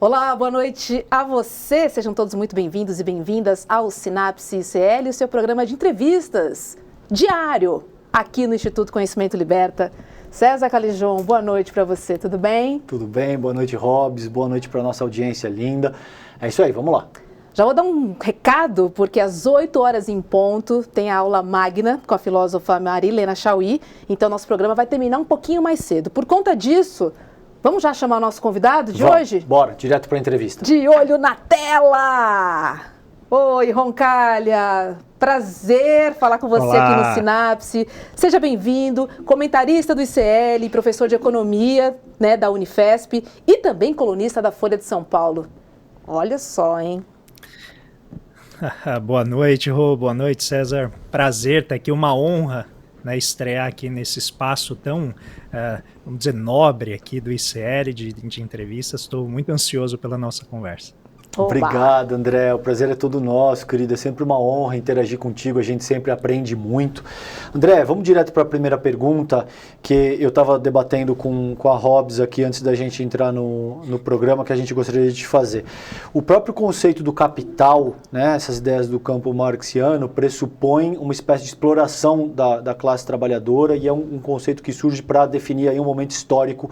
Olá, boa noite a você. Sejam todos muito bem-vindos e bem-vindas ao Sinapse ICL, o seu programa de entrevistas diário aqui no Instituto Conhecimento Liberta. César Calijon, boa noite para você, tudo bem? Tudo bem, boa noite, Robs, boa noite para a nossa audiência linda. É isso aí, vamos lá. Já vou dar um recado, porque às 8 horas em ponto tem a aula magna com a filósofa Marilena Chauí, então nosso programa vai terminar um pouquinho mais cedo. Por conta disso, vamos já chamar o nosso convidado de hoje? Bora, direto para a entrevista. De olho na tela! Oi, Roncalha! Prazer falar com você Olá. aqui no Sinapse. Seja bem-vindo, comentarista do ICL, professor de economia, né, da Unifesp e também colunista da Folha de São Paulo. Olha só, hein? Boa noite, Rô. Boa noite, César. Prazer estar aqui, uma honra, né, estrear aqui nesse espaço tão, vamos dizer, nobre aqui do ICL de entrevistas. Estou muito ansioso pela nossa conversa. Oba. Obrigado, André. O prazer é todo nosso, querido. É sempre uma honra interagir contigo. A gente sempre aprende muito. André, vamos direto para a primeira pergunta, que eu estava debatendo com a Robs aqui antes da gente entrar no programa, que a gente gostaria de te fazer. O próprio conceito do capital, né, essas ideias do campo marxiano, pressupõe uma espécie de exploração da classe trabalhadora e é um conceito que surge para definir aí um momento histórico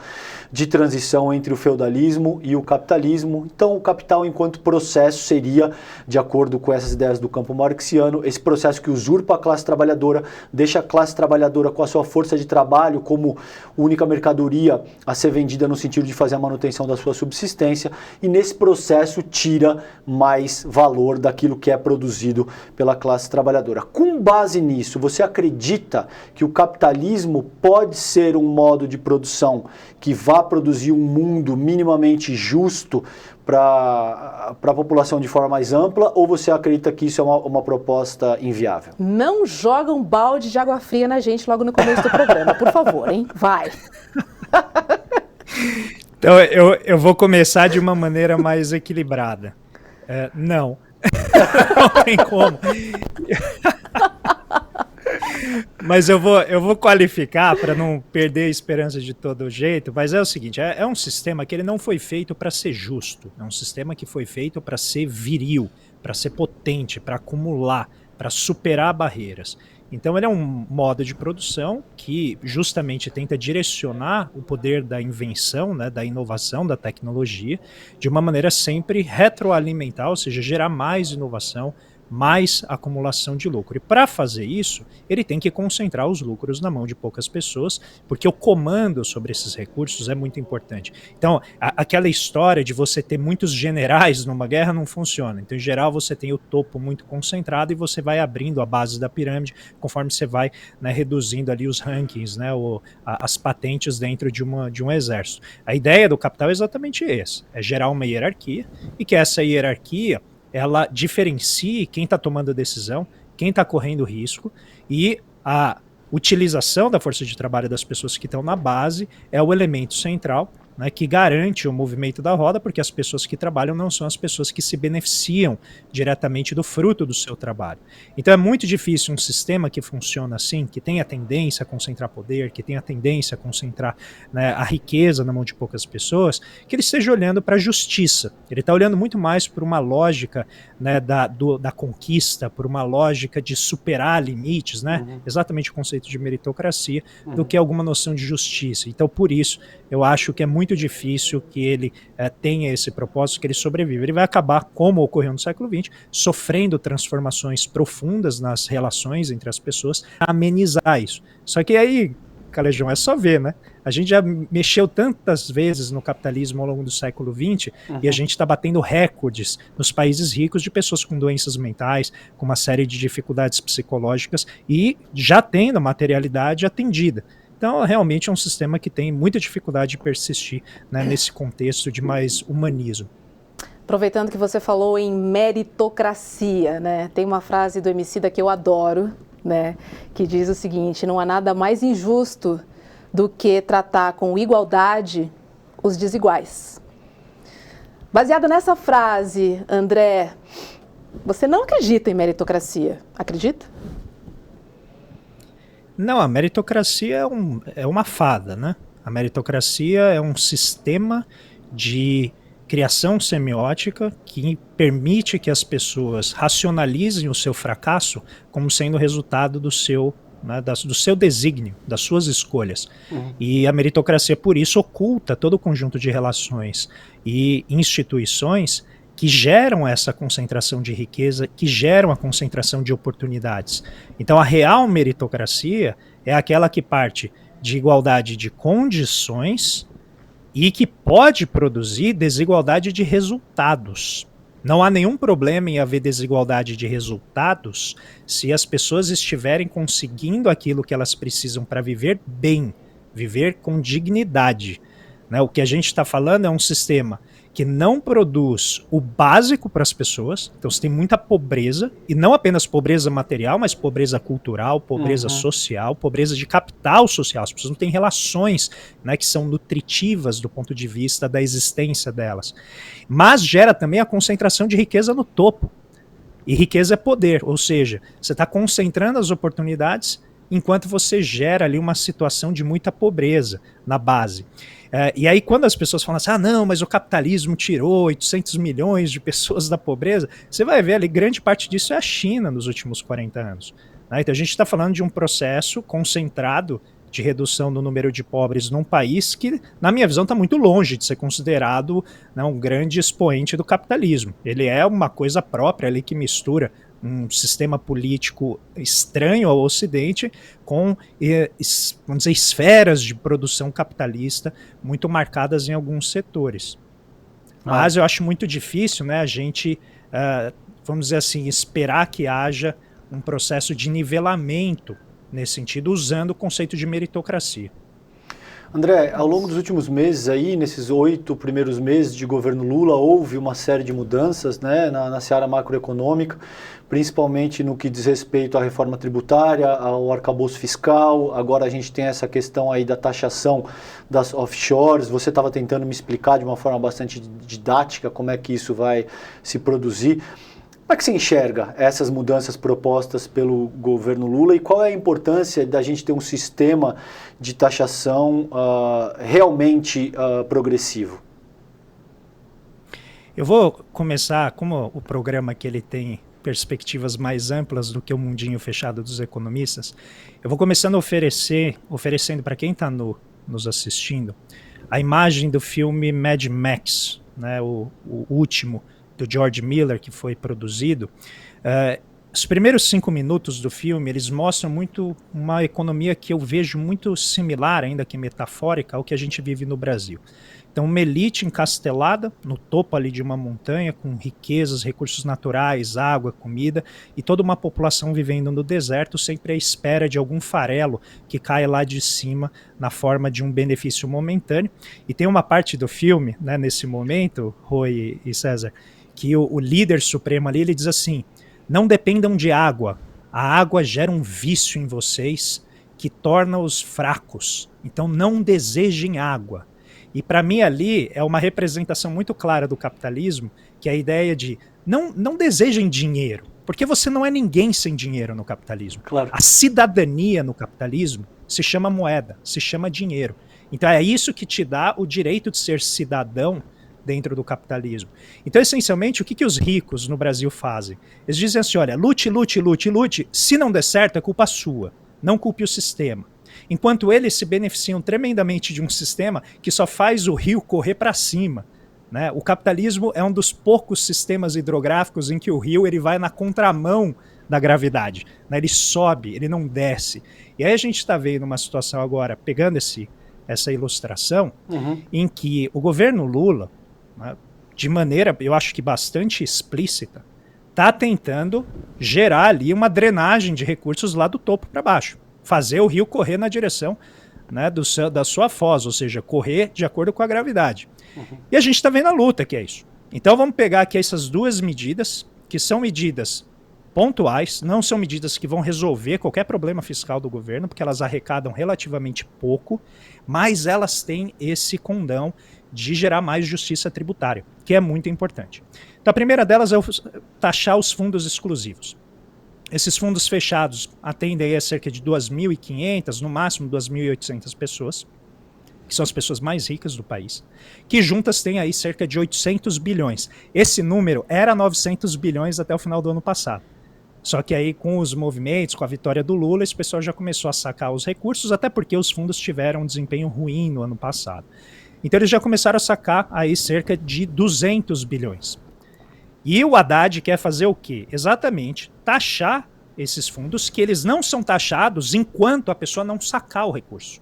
de transição entre o feudalismo e o capitalismo. Então, o capital, enquanto processo, seria, de acordo com essas ideias do campo marxiano, esse processo que usurpa a classe trabalhadora, deixa a classe trabalhadora com a sua força de trabalho como única mercadoria a ser vendida no sentido de fazer a manutenção da sua subsistência, e nesse processo tira mais valor daquilo que é produzido pela classe trabalhadora. Com base nisso, você acredita que o capitalismo pode ser um modo de produção que vá produzir um mundo minimamente justo para a população de forma mais ampla, ou você acredita que isso é uma proposta inviável? Não joga um balde de água fria na gente logo no começo do programa, por favor, hein? Vai! Então, eu vou começar de uma maneira mais equilibrada. Não. Não tem como. Mas eu vou qualificar para não perder a esperança de todo jeito, mas é o seguinte, é um sistema que ele não foi feito para ser justo, é um sistema que foi feito para ser viril, para ser potente, para acumular, para superar barreiras. Então ele é um modo de produção que justamente tenta direcionar o poder da invenção, né, da inovação, da tecnologia, de uma maneira sempre retroalimentar, ou seja, gerar mais inovação, mais acumulação de lucro. E para fazer isso, ele tem que concentrar os lucros na mão de poucas pessoas, porque o comando sobre esses recursos é muito importante. Então, aquela história de você ter muitos generais numa guerra não funciona. Então, em geral, você tem o topo muito concentrado e você vai abrindo a base da pirâmide conforme você vai, né, reduzindo ali os rankings, né, as patentes dentro de um exército. A ideia do capital é exatamente essa, é gerar uma hierarquia e que essa hierarquia ela diferencie quem está tomando a decisão, quem está correndo risco, e a utilização da força de trabalho das pessoas que estão na base é o elemento central, né, que garante o movimento da roda, porque as pessoas que trabalham não são as pessoas que se beneficiam diretamente do fruto do seu trabalho. Então é muito difícil um sistema que funciona assim, que tem a tendência a concentrar poder, que tem a tendência a concentrar, né, a riqueza na mão de poucas pessoas, que ele esteja olhando para a justiça. Ele está olhando muito mais por uma lógica, né, da conquista, por uma lógica de superar limites, né, exatamente o conceito de meritocracia, do que alguma noção de justiça. Então, por isso, eu acho que é muito difícil que ele tenha esse propósito, que ele sobreviva. Ele vai acabar, como ocorreu no século XX, sofrendo transformações profundas nas relações entre as pessoas, a amenizar isso. Só que aí, Calejão, é só ver, né? A gente já mexeu tantas vezes no capitalismo ao longo do século XX e a gente está batendo recordes nos países ricos de pessoas com doenças mentais, com uma série de dificuldades psicológicas e já tendo materialidade atendida. Então, realmente é um sistema que tem muita dificuldade de persistir, né, nesse contexto de mais humanismo. Aproveitando que você falou em meritocracia, né? Tem uma frase do Emicida que eu adoro, né? Que diz o seguinte: não há nada mais injusto do que tratar com igualdade os desiguais. Baseado nessa frase, André, você não acredita em meritocracia, acredita? Não, a meritocracia é uma fada, né? A meritocracia é um sistema criação semiótica que permite que as pessoas racionalizem o seu fracasso como sendo resultado do seu, né, do seu desígnio, das suas escolhas. E a meritocracia, por isso, oculta todo o conjunto de relações e instituições que geram essa concentração de riqueza, que geram a concentração de oportunidades. Então, a real meritocracia é aquela que parte de igualdade de condições e que pode produzir desigualdade de resultados. Não há nenhum problema em haver desigualdade de resultados se as pessoas estiverem conseguindo aquilo que elas precisam para viver bem, viver com dignidade. Né? O que a gente está falando é um sistema que não produz o básico para as pessoas, então você tem muita pobreza, e não apenas pobreza material, mas pobreza cultural, pobreza social, pobreza de capital social. As pessoas não têm relações, né, que são nutritivas do ponto de vista da existência delas. Mas gera também a concentração de riqueza no topo. E riqueza é poder, ou seja, você está concentrando as oportunidades enquanto você gera ali uma situação de muita pobreza na base. E aí quando as pessoas falam assim, não, mas o capitalismo tirou 800 milhões de pessoas da pobreza, você vai ver ali, grande parte disso é a China nos últimos 40 anos. Né? Então a gente está falando de um processo concentrado de redução do número de pobres num país que, na minha visão, está muito longe de ser considerado, né, um grande expoente do capitalismo. Ele é uma coisa própria ali que mistura um sistema político estranho ao Ocidente com, vamos dizer, esferas de produção capitalista muito marcadas em alguns setores. Mas eu acho muito difícil, né, a gente, vamos dizer assim, esperar que haja um processo de nivelamento nesse sentido, usando o conceito de meritocracia. André, ao longo dos últimos meses aí, nesses 8 primeiros meses de governo Lula, houve uma série de mudanças, né, na seara macroeconômica, principalmente no que diz respeito à reforma tributária, ao arcabouço fiscal. Agora a gente tem essa questão aí da taxação das offshores. Você estava tentando me explicar de uma forma bastante didática como é que isso vai se produzir. Como é que se enxerga essas mudanças propostas pelo governo Lula e qual é a importância da gente ter um sistema de taxação realmente progressivo? Eu vou começar, como o programa que ele tem perspectivas mais amplas do que o mundinho fechado dos economistas, eu vou começando oferecendo para quem está nos assistindo a imagem do filme Mad Max, né, o último, do George Miller, que foi produzido. Os primeiros 5 minutos do filme, eles mostram muito uma economia que eu vejo muito similar, ainda que metafórica, ao que a gente vive no Brasil. Então, uma elite encastelada no topo ali de uma montanha, com riquezas, recursos naturais, água, comida, e toda uma população vivendo no deserto, sempre à espera de algum farelo que caia lá de cima na forma de um benefício momentâneo. E tem uma parte do filme, né, nesse momento, Rui e César, que o líder supremo ali, ele diz assim, não dependam de água, a água gera um vício em vocês que torna-os fracos, então não desejem água. E para mim ali é uma representação muito clara do capitalismo, que é a ideia de não desejem dinheiro, porque você não é ninguém sem dinheiro no capitalismo. Claro. A cidadania no capitalismo se chama moeda, se chama dinheiro. Então é isso que te dá o direito de ser cidadão dentro do capitalismo. Então, essencialmente, o que os ricos no Brasil fazem? Eles dizem assim, olha, lute, lute, lute, lute, se não der certo é culpa sua, não culpe o sistema. Enquanto eles se beneficiam tremendamente de um sistema que só faz o rio correr para cima. Né? O capitalismo é um dos poucos sistemas hidrográficos em que o rio ele vai na contramão da gravidade. Né? Ele sobe, ele não desce. E aí a gente está vendo uma situação agora, pegando essa ilustração, em que o governo Lula, né, de maneira, eu acho que bastante explícita, está tentando gerar ali uma drenagem de recursos lá do topo para baixo. Fazer o rio correr na direção, né, da sua foz, ou seja, correr de acordo com a gravidade. E a gente está vendo a luta que é isso. Então vamos pegar aqui essas duas medidas, que são medidas pontuais, não são medidas que vão resolver qualquer problema fiscal do governo, porque elas arrecadam relativamente pouco, mas elas têm esse condão de gerar mais justiça tributária, que é muito importante. Então a primeira delas é taxar os fundos exclusivos. Esses fundos fechados atendem a cerca de 2.500, no máximo 2.800 pessoas. que são as pessoas mais ricas do país, que juntas têm aí cerca de 800 bilhões. Esse número era 900 bilhões até o final do ano passado. Só que aí com os movimentos, com a vitória do Lula, esse pessoal já começou a sacar os recursos, até porque os fundos tiveram um desempenho ruim no ano passado. Então eles já começaram a sacar aí cerca de 200 bilhões. E o Haddad quer fazer o quê? Exatamente taxar esses fundos, que eles não são taxados enquanto a pessoa não sacar o recurso.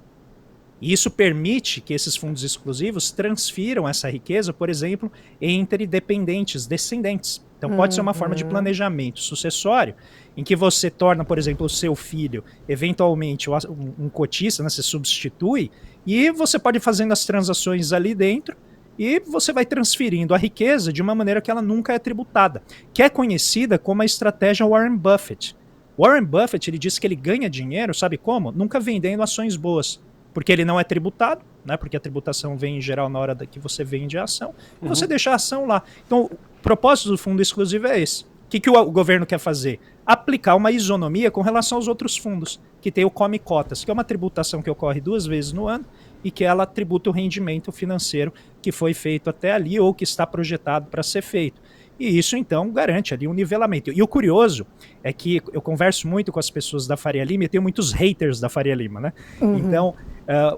E isso permite que esses fundos exclusivos transfiram essa riqueza, por exemplo, entre dependentes, descendentes. Então pode ser uma forma de planejamento sucessório, em que você torna, por exemplo, o seu filho, eventualmente, um cotista, né, você substitui, e você pode ir fazendo as transações ali dentro, e você vai transferindo a riqueza de uma maneira que ela nunca é tributada, que é conhecida como a estratégia Warren Buffett. Warren Buffett, ele diz que ele ganha dinheiro, sabe como? Nunca vendendo ações boas, porque ele não é tributado, né? Porque a tributação vem em geral na hora que você vende a ação, e você deixa a ação lá. Então, o propósito do fundo exclusivo é esse. O que o governo quer fazer? Aplicar uma isonomia com relação aos outros fundos, que tem o Come Cotas, que é uma tributação que ocorre 2 vezes no ano, e que ela tributa o rendimento financeiro que foi feito até ali ou que está projetado para ser feito. E isso, então, garante ali um nivelamento. E o curioso é que eu converso muito com as pessoas da Faria Lima e tenho muitos haters da Faria Lima, né? Então,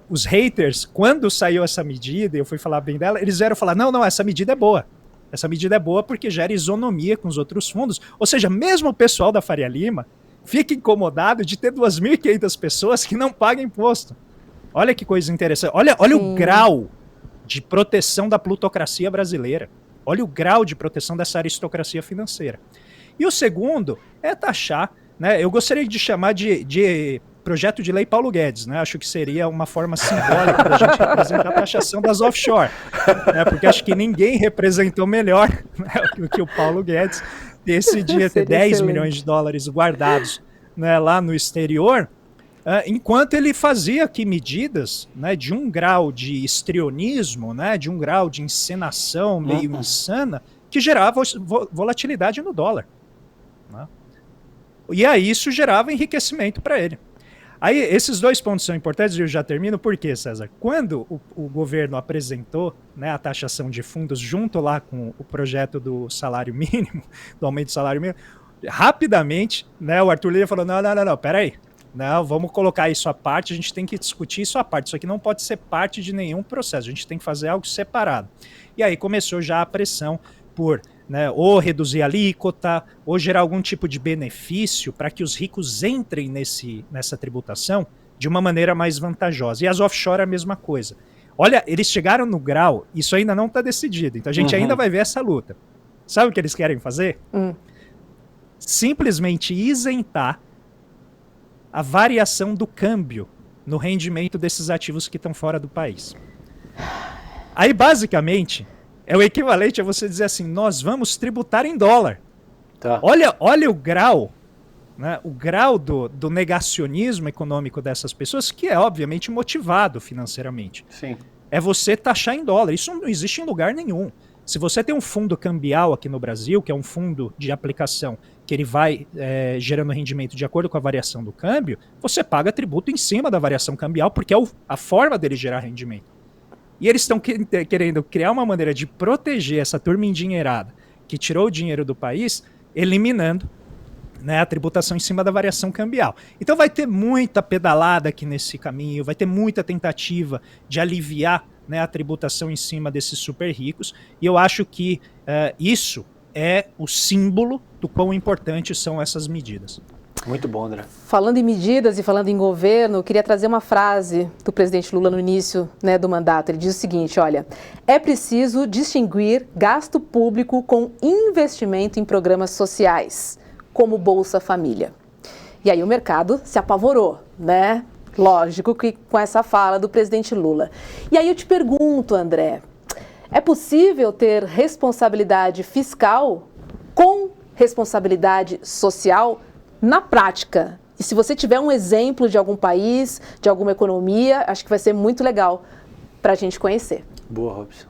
os haters, quando saiu essa medida, eu fui falar bem dela, eles vieram falar, não, essa medida é boa. Essa medida é boa porque gera isonomia com os outros fundos. Ou seja, mesmo o pessoal da Faria Lima fica incomodado de ter 2.500 pessoas que não pagam imposto. Olha que coisa interessante. Olha o grau de proteção da plutocracia brasileira. Olha o grau de proteção dessa aristocracia financeira. E o segundo é taxar, né? Eu gostaria de chamar de projeto de lei Paulo Guedes, né? Acho que seria uma forma simbólica da gente representar a taxação das offshore, né? Porque acho que ninguém representou melhor, né, do que o Paulo Guedes decidia ter 10 milhões de dólares guardados, né, lá no exterior, enquanto ele fazia aqui medidas, né, de um grau de histrionismo, né, de um grau de encenação meio insana, que gerava volatilidade no dólar, né? E aí isso gerava enriquecimento para ele. Aí esses 2 pontos são importantes e eu já termino. Por quê, César? Quando o governo apresentou, né, a taxação de fundos junto lá com o projeto do salário mínimo, do aumento do salário mínimo, rapidamente, né, o Arthur Lira falou, não, peraí. Não, vamos colocar isso à parte, a gente tem que discutir isso à parte. Isso aqui não pode ser parte de nenhum processo, a gente tem que fazer algo separado. E aí começou já a pressão por, né, ou reduzir a alíquota, ou gerar algum tipo de benefício para que os ricos entrem nessa tributação de uma maneira mais vantajosa. E as offshore é a mesma coisa. Olha, eles chegaram no grau, isso ainda não está decidido, então a gente ainda vai ver essa luta. Sabe o que eles querem fazer? Simplesmente isentar a variação do câmbio no rendimento desses ativos que estão fora do país. Aí, basicamente, é o equivalente a você dizer assim, nós vamos tributar em dólar. Tá. Olha o grau, né, o grau do negacionismo econômico dessas pessoas, que é, obviamente, motivado financeiramente. Sim. É você taxar em dólar. Isso não existe em lugar nenhum. Se você tem um fundo cambial aqui no Brasil, que é um fundo de aplicação que ele vai gerando rendimento de acordo com a variação do câmbio, você paga tributo em cima da variação cambial, porque é a forma dele gerar rendimento. E eles estão querendo criar uma maneira de proteger essa turma endinheirada que tirou o dinheiro do país, eliminando, né, a tributação em cima da variação cambial. Então vai ter muita pedalada aqui nesse caminho, vai ter muita tentativa de aliviar, né, a tributação em cima desses super ricos, e eu acho que isso é o símbolo do quão importantes são essas medidas. Muito bom, André. Falando em medidas e falando em governo, eu queria trazer uma frase do presidente Lula no início, né, do mandato. Ele diz o seguinte, olha, é preciso distinguir gasto público com investimento em programas sociais, como Bolsa Família. E aí o mercado se apavorou, né? Lógico que com essa fala do presidente Lula. E aí eu te pergunto, André, é possível ter responsabilidade fiscal com responsabilidade social na prática? E se você tiver um exemplo de algum país, de alguma economia, acho que vai ser muito legal para a gente conhecer. Boa, Robson.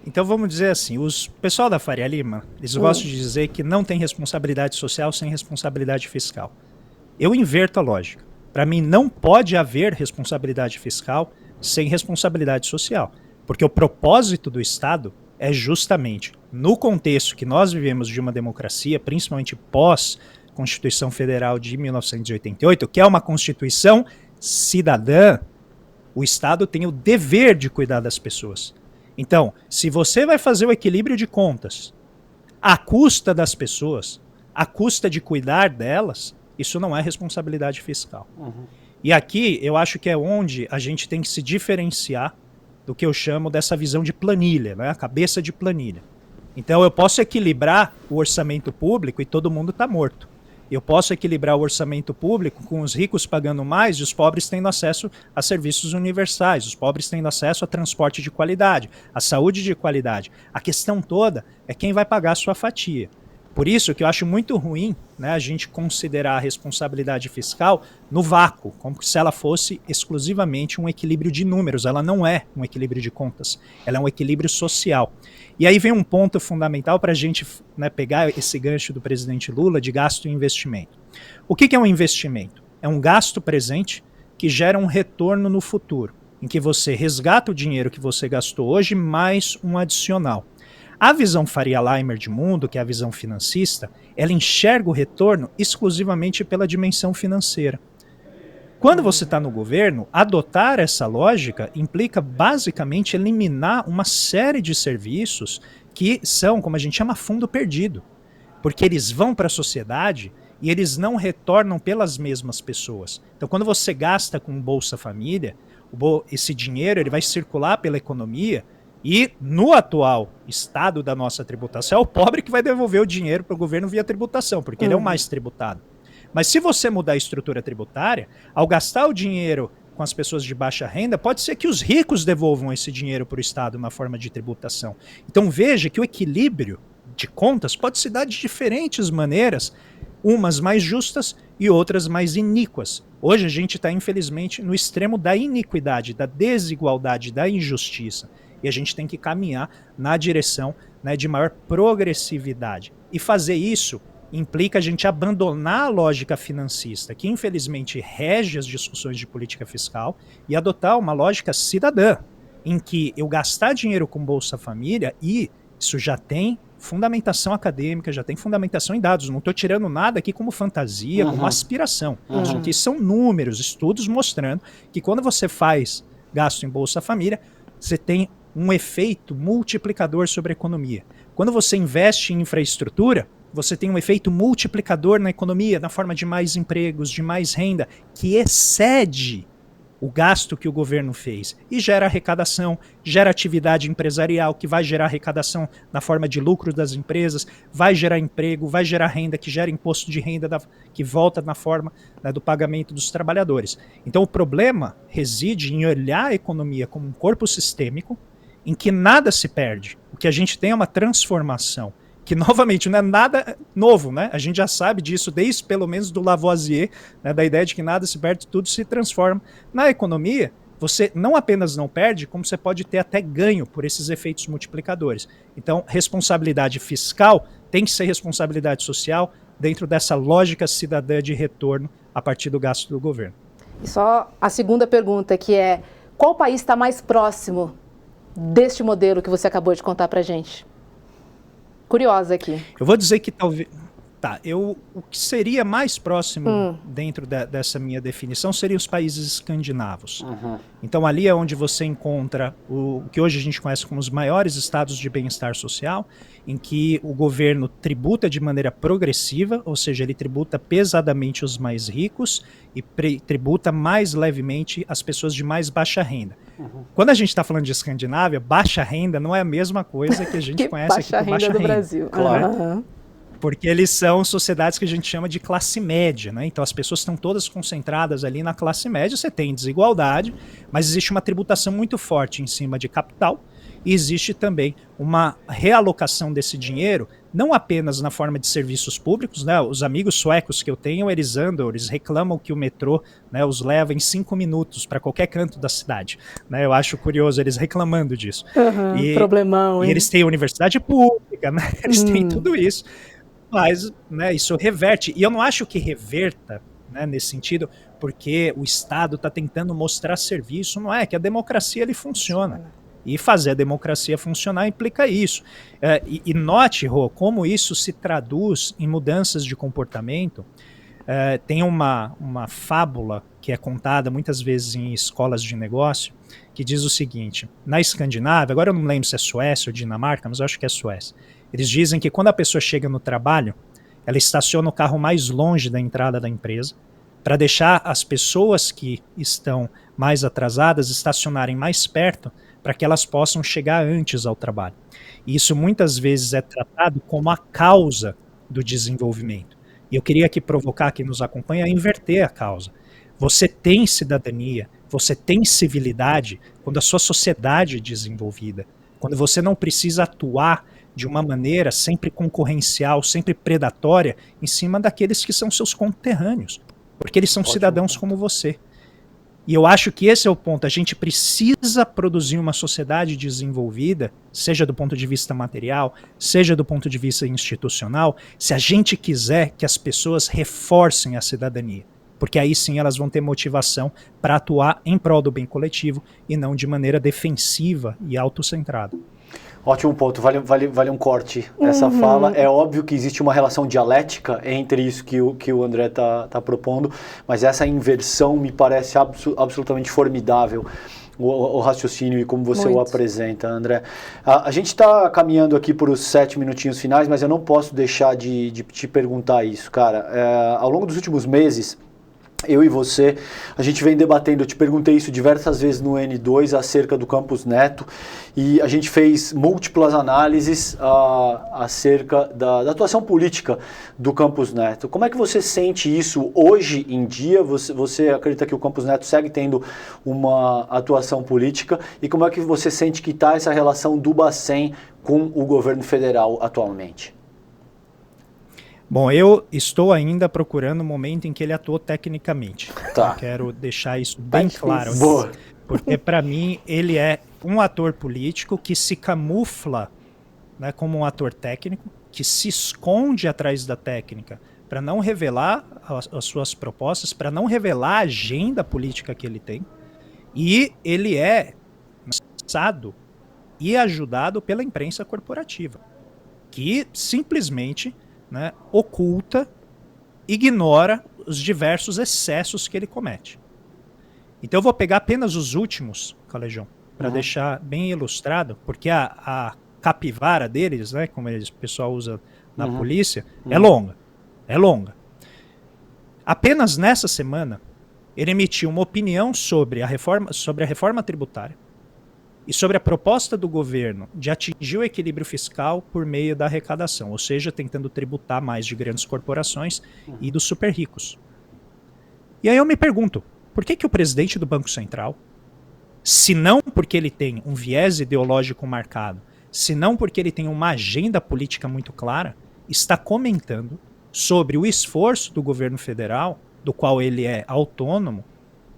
Então vamos dizer assim, o pessoal da Faria Lima, eles gostam de dizer que não tem responsabilidade social sem responsabilidade fiscal. Eu inverto a lógica. Para mim não pode haver responsabilidade fiscal sem responsabilidade social. Porque o propósito do Estado é justamente, no contexto que nós vivemos de uma democracia, principalmente pós-Constituição Federal de 1988, que é uma Constituição cidadã, o Estado tem o dever de cuidar das pessoas. Então, se você vai fazer o equilíbrio de contas à custa das pessoas, à custa de cuidar delas, isso não é responsabilidade fiscal. E aqui eu acho que é onde a gente tem que se diferenciar do que eu chamo dessa visão de planilha, né? A cabeça de planilha. Então eu posso equilibrar o orçamento público e todo mundo está morto. Eu posso equilibrar o orçamento público com os ricos pagando mais e os pobres tendo acesso a serviços universais, os pobres tendo acesso a transporte de qualidade, a saúde de qualidade. A questão toda é quem vai pagar a sua fatia. Por isso que eu acho muito ruim, né, a gente considerar a responsabilidade fiscal no vácuo, como se ela fosse exclusivamente um equilíbrio de números. Ela não é um equilíbrio de contas, ela é um equilíbrio social. E aí vem um ponto fundamental para a gente, né, pegar esse gancho do presidente Lula de gasto e investimento. O que é um investimento? É um gasto presente que gera um retorno no futuro, em que você resgata o dinheiro que você gastou hoje mais um adicional. A visão Faria Limer de mundo, que é a visão financista, ela enxerga o retorno exclusivamente pela dimensão financeira. Quando você está no governo, adotar essa lógica implica basicamente eliminar uma série de serviços que são, como a gente chama, fundo perdido. Porque eles vão para a sociedade e eles não retornam pelas mesmas pessoas. Então, quando você gasta com Bolsa Família, esse dinheiro ele vai circular pela economia. E no atual estado da nossa tributação, é o pobre que vai devolver o dinheiro para o governo via tributação, porque ele é o mais tributado. Mas se você mudar a estrutura tributária, ao gastar o dinheiro com as pessoas de baixa renda, pode ser que os ricos devolvam esse dinheiro para o Estado na forma de tributação. Então veja que o equilíbrio de contas pode se dar de diferentes maneiras, umas mais justas e outras mais iníquas. Hoje a gente está, infelizmente, no extremo da iniquidade, da desigualdade, da injustiça. E a gente tem que caminhar na direção, né, de maior progressividade. E fazer isso implica a gente abandonar a lógica financista, que infelizmente rege as discussões de política fiscal, e adotar uma lógica cidadã, em que eu gastar dinheiro com Bolsa Família, e isso já tem fundamentação acadêmica, já tem fundamentação em dados. Não estou tirando nada aqui como fantasia, como aspiração. Isso aqui são números, estudos mostrando que quando você faz gasto em Bolsa Família, você tem um efeito multiplicador sobre a economia. Quando você investe em infraestrutura, você tem um efeito multiplicador na economia, na forma de mais empregos, de mais renda, que excede o gasto que o governo fez e gera arrecadação, gera atividade empresarial, que vai gerar arrecadação na forma de lucro das empresas, vai gerar emprego, vai gerar renda, que gera imposto de renda que volta na forma, né, do pagamento dos trabalhadores. Então o problema reside em olhar a economia como um corpo sistêmico, em que nada se perde. O que a gente tem é uma transformação, que novamente não é nada novo, né? A gente já sabe disso desde pelo menos do Lavoisier, né, da ideia de que nada se perde, tudo se transforma. Na economia, você não apenas não perde, como você pode ter até ganho por esses efeitos multiplicadores. Então, responsabilidade fiscal tem que ser responsabilidade social dentro dessa lógica cidadã de retorno a partir do gasto do governo. E só a segunda pergunta, que é: qual país está mais próximo deste modelo que você acabou de contar pra gente? Curiosa aqui. Eu vou dizer que talvez... o que seria mais próximo dentro dessa minha definição seriam os países escandinavos. Então ali é onde você encontra o que hoje a gente conhece como os maiores estados de bem-estar social, em que o governo tributa de maneira progressiva, ou seja, ele tributa pesadamente os mais ricos e tributa mais levemente as pessoas de mais baixa renda. Quando a gente está falando de Escandinávia, baixa renda não é a mesma coisa que a gente conhece aqui por baixa renda do Brasil. Claro. Porque eles são sociedades que a gente chama de classe média, né? Então as pessoas estão todas concentradas ali na classe média, você tem desigualdade, mas existe uma tributação muito forte em cima de capital, e existe também uma realocação desse dinheiro, não apenas na forma de serviços públicos, né? Os amigos suecos que eu tenho, eles reclamam que o metrô, né, os leva em 5 minutos para qualquer canto da cidade, né? Eu acho curioso eles reclamando disso. Problemão, hein? E eles têm universidade pública, né? Eles têm tudo isso. Mas, né, isso reverte, e eu não acho que reverta né, nesse sentido, porque o Estado está tentando mostrar serviço, não é? Que a democracia ele funciona. E fazer a democracia funcionar implica isso. E note, Rô, como isso se traduz em mudanças de comportamento. Tem uma fábula que é contada muitas vezes em escolas de negócio, que diz o seguinte: na Escandinávia, agora eu não lembro se é Suécia ou Dinamarca, mas eu acho que é Suécia, eles dizem que quando a pessoa chega no trabalho, ela estaciona o carro mais longe da entrada da empresa, para deixar as pessoas que estão mais atrasadas estacionarem mais perto, para que elas possam chegar antes ao trabalho. E isso muitas vezes é tratado como a causa do desenvolvimento. E eu queria aqui provocar quem nos acompanha a inverter a causa. Você tem cidadania, você tem civilidade quando a sua sociedade é desenvolvida, quando você não precisa atuar de uma maneira sempre concorrencial, sempre predatória, em cima daqueles que são seus conterrâneos, porque eles são cidadãos como você. E eu acho que esse é o ponto. A gente precisa produzir uma sociedade desenvolvida, seja do ponto de vista material, seja do ponto de vista institucional, se a gente quiser que as pessoas reforcem a cidadania. Porque aí sim elas vão ter motivação para atuar em prol do bem coletivo e não de maneira defensiva e autocentrada. Ótimo ponto, vale um corte essa fala. É óbvio que existe uma relação dialética entre isso que o André tá propondo, mas essa inversão me parece absolutamente formidável, o raciocínio e como você o apresenta, André. A gente está caminhando aqui por os 7 minutinhos finais, mas eu não posso deixar de te perguntar isso, cara. Ao longo dos últimos meses, eu e você, a gente vem debatendo, eu te perguntei isso diversas vezes no N2 acerca do Campus Neto, e a gente fez múltiplas análises acerca da atuação política do Campus Neto. Como é que você sente isso hoje em dia? Você acredita que o Campus Neto segue tendo uma atuação política? E como é que você sente que está essa relação do Bacen com o governo federal atualmente? Bom, eu estou ainda procurando o momento em que ele atuou tecnicamente. Tá. Eu quero deixar isso bem claro. Boa. Porque, para mim, ele é um ator político que se camufla, né, como um ator técnico, que se esconde atrás da técnica para não revelar as suas propostas, para não revelar a agenda política que ele tem. E ele é lançado e ajudado pela imprensa corporativa, que simplesmente, né, oculta, ignora os diversos excessos que ele comete. Então eu vou pegar apenas os últimos, Calejão, para deixar bem ilustrado, porque a capivara deles, né, como o pessoal usa na polícia, é longa. É longa. Apenas nessa semana, ele emitiu uma opinião sobre a reforma tributária e sobre a proposta do governo de atingir o equilíbrio fiscal por meio da arrecadação, ou seja, tentando tributar mais de grandes corporações e dos super ricos. E aí eu me pergunto, por que o presidente do Banco Central, se não porque ele tem um viés ideológico marcado, se não porque ele tem uma agenda política muito clara, está comentando sobre o esforço do governo federal, do qual ele é autônomo,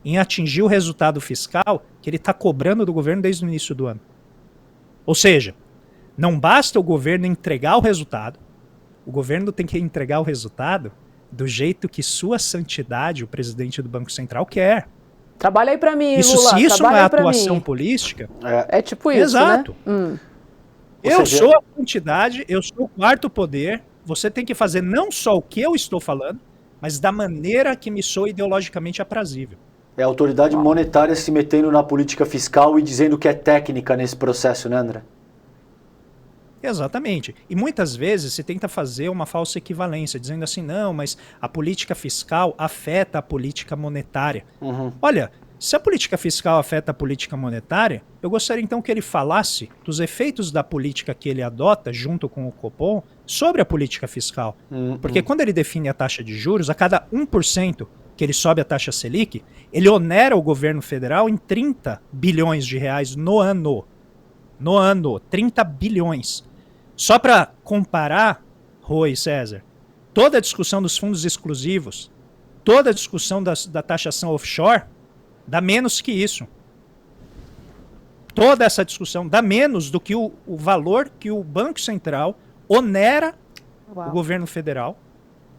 em atingir o resultado fiscal que ele está cobrando do governo desde o início do ano. Ou seja, não basta o governo entregar o resultado, o governo tem que entregar o resultado do jeito que sua santidade, o presidente do Banco Central, quer. Trabalha aí para mim, isso, Lula. Se isso não é atuação mim. Política... É tipo isso, exato. Né? Eu sou a santidade, eu sou o quarto poder, você tem que fazer não só o que eu estou falando, mas da maneira que me soa ideologicamente aprazível. É a autoridade monetária se metendo na política fiscal e dizendo que é técnica nesse processo, né, André? Exatamente. E muitas vezes se tenta fazer uma falsa equivalência, dizendo assim, não, mas a política fiscal afeta a política monetária. Olha, se a política fiscal afeta a política monetária, eu gostaria então que ele falasse dos efeitos da política que ele adota junto com o Copom sobre a política fiscal. Porque quando ele define a taxa de juros, a cada 1% que ele sobe a taxa Selic, ele onera o governo federal em 30 bilhões de reais no ano. No ano, 30 bilhões. Só para comparar, Rô e César, toda a discussão dos fundos exclusivos, toda a discussão da taxação offshore, dá menos que isso. Toda essa discussão dá menos do que o valor que o Banco Central onera o governo federal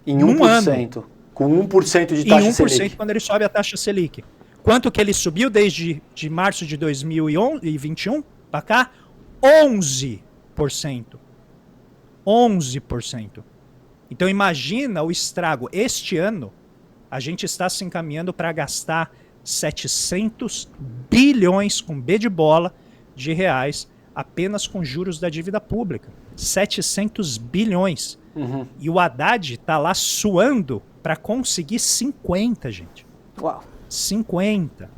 em 1%. Com 1% de taxa em 1% Selic. quando ele sobe a taxa Selic. Quanto que ele subiu desde de março de 2021 para cá? 11%. 11%. Então imagina o estrago. Este ano, a gente está se encaminhando para gastar 700 bilhões, com B de bola, de reais, apenas com juros da dívida pública. 700 bilhões. Uhum. E o Haddad está lá suando para conseguir 50, gente. Uau. 50.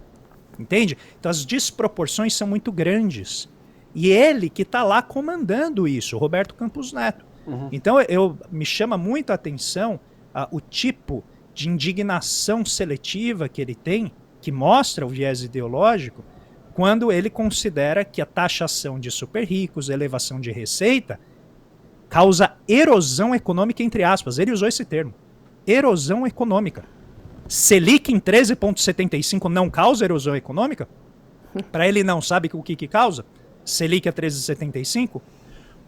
Entende? Então as desproporções são muito grandes. E ele que está lá comandando isso, Roberto Campos Neto. Uhum. Então me chama muito a atenção o tipo de indignação seletiva que ele tem, que mostra o viés ideológico, quando ele considera que a taxação de super ricos, a elevação de receita, causa erosão econômica, entre aspas. Ele usou esse termo. Erosão econômica. Selic em 13,75 não causa erosão econômica? Para ele não sabe o que causa? Selic a 13,75?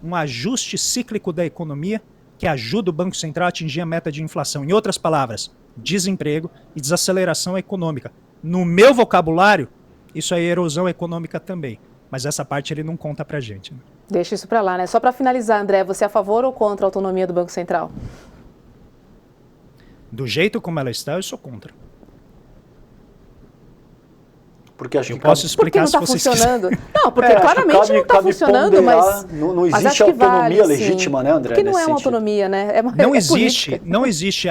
Um ajuste cíclico da economia que ajuda o Banco Central a atingir a meta de inflação. Em outras palavras, desemprego e desaceleração econômica. No meu vocabulário, isso é erosão econômica também. Mas essa parte ele não conta pra gente. Né? Deixa isso para lá, né? Só para finalizar, André, você é a favor ou contra a autonomia do Banco Central? Do jeito como ela está, eu sou contra. Porque acho eu que posso explicar porque não se está vocês funcionando. Não, porque claramente não está funcionando, mas não mas existe acho que autonomia vale, legítima, sim. né, André? Porque não é uma sentido. autonomia, né? Não é existe, política. não existe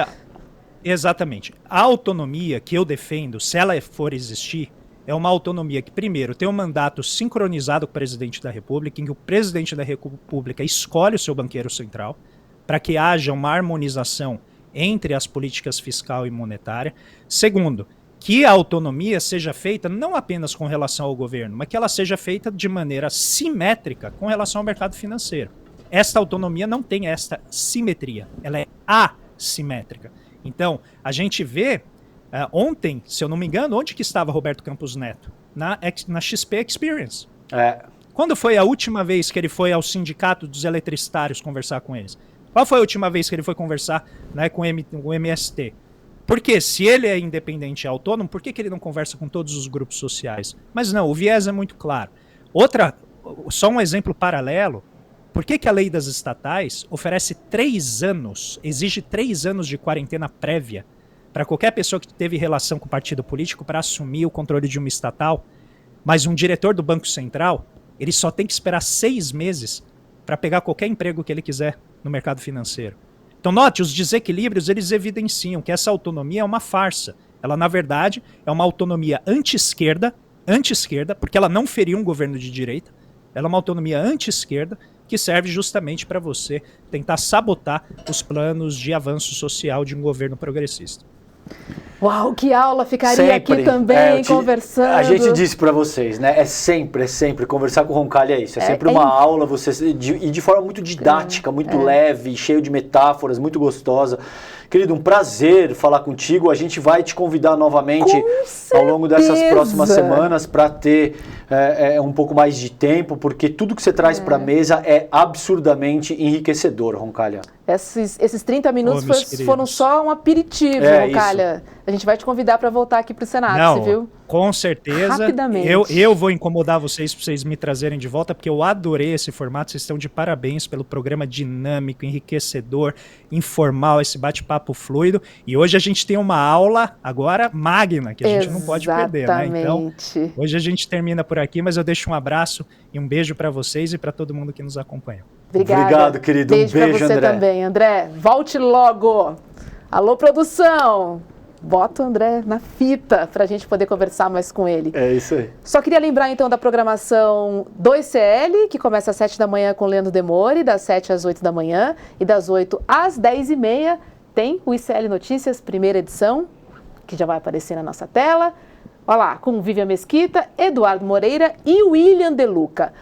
exatamente. A autonomia que eu defendo, se ela for existir, é uma autonomia que, primeiro, tem um mandato sincronizado com o presidente da República, em que o presidente da República escolhe o seu banqueiro central, para que haja uma harmonização entre as políticas fiscal e monetária. Segundo, que a autonomia seja feita não apenas com relação ao governo, mas que ela seja feita de maneira simétrica com relação ao mercado financeiro. Esta autonomia não tem esta simetria, ela é assimétrica. Então, a gente vê, ontem, se eu não me engano, onde que estava Roberto Campos Neto? Na XP Experience. Quando foi a última vez que ele foi ao sindicato dos eletricitários conversar com eles? Qual foi a última vez que ele foi conversar, né, com o MST? Porque se ele é independente e autônomo, por que ele não conversa com todos os grupos sociais? Mas não, o viés é muito claro. Só um exemplo paralelo, por que a lei das estatais oferece 3 anos, exige 3 anos de quarentena prévia para qualquer pessoa que teve relação com o partido político para assumir o controle de uma estatal, mas um diretor do Banco Central, ele só tem que esperar 6 meses para pegar qualquer emprego que ele quiser no mercado financeiro. Então, note, os desequilíbrios, eles evidenciam que essa autonomia é uma farsa. Ela, na verdade, é uma autonomia anti-esquerda, porque ela não feria um governo de direita, ela é uma autonomia anti-esquerda que serve justamente para você tentar sabotar os planos de avanço social de um governo progressista. Uau, que aula! Ficaria aqui também conversando. A gente disse para vocês, né? É sempre conversar com o Roncalli é isso. É sempre uma aula, e de forma muito didática, muito leve, cheio de metáforas, muito gostosa. Querido, um prazer falar contigo. A gente vai te convidar novamente ao longo dessas próximas semanas para ter um pouco mais de tempo, porque tudo que você traz para a mesa é absurdamente enriquecedor, Roncalli. Esses 30 minutos foram só um aperitivo, Roncalli. A gente vai te convidar para voltar aqui para o Senado, você viu? Com certeza. Rapidamente. Eu vou incomodar vocês para vocês me trazerem de volta, porque eu adorei esse formato. Vocês estão de parabéns pelo programa dinâmico, enriquecedor, informal, esse bate-papo fluido. E hoje a gente tem uma aula agora magna, que a gente não pode perder, né? Então, hoje a gente termina por aqui, mas eu deixo um abraço e um beijo para vocês e para todo mundo que nos acompanha. Obrigado, querido. Beijo para você André. também, André. Volte logo. Alô, produção. Bota o André na fita para a gente poder conversar mais com ele. É isso aí. Só queria lembrar então da programação do ICL, que começa às 7 da manhã com o Leandro Demore, das 7 às 8 da manhã, e das 8 às 10h30 tem o ICL Notícias, primeira edição, que já vai aparecer na nossa tela. Olha lá, com Vivian Mesquita, Eduardo Moreira e William De Luca.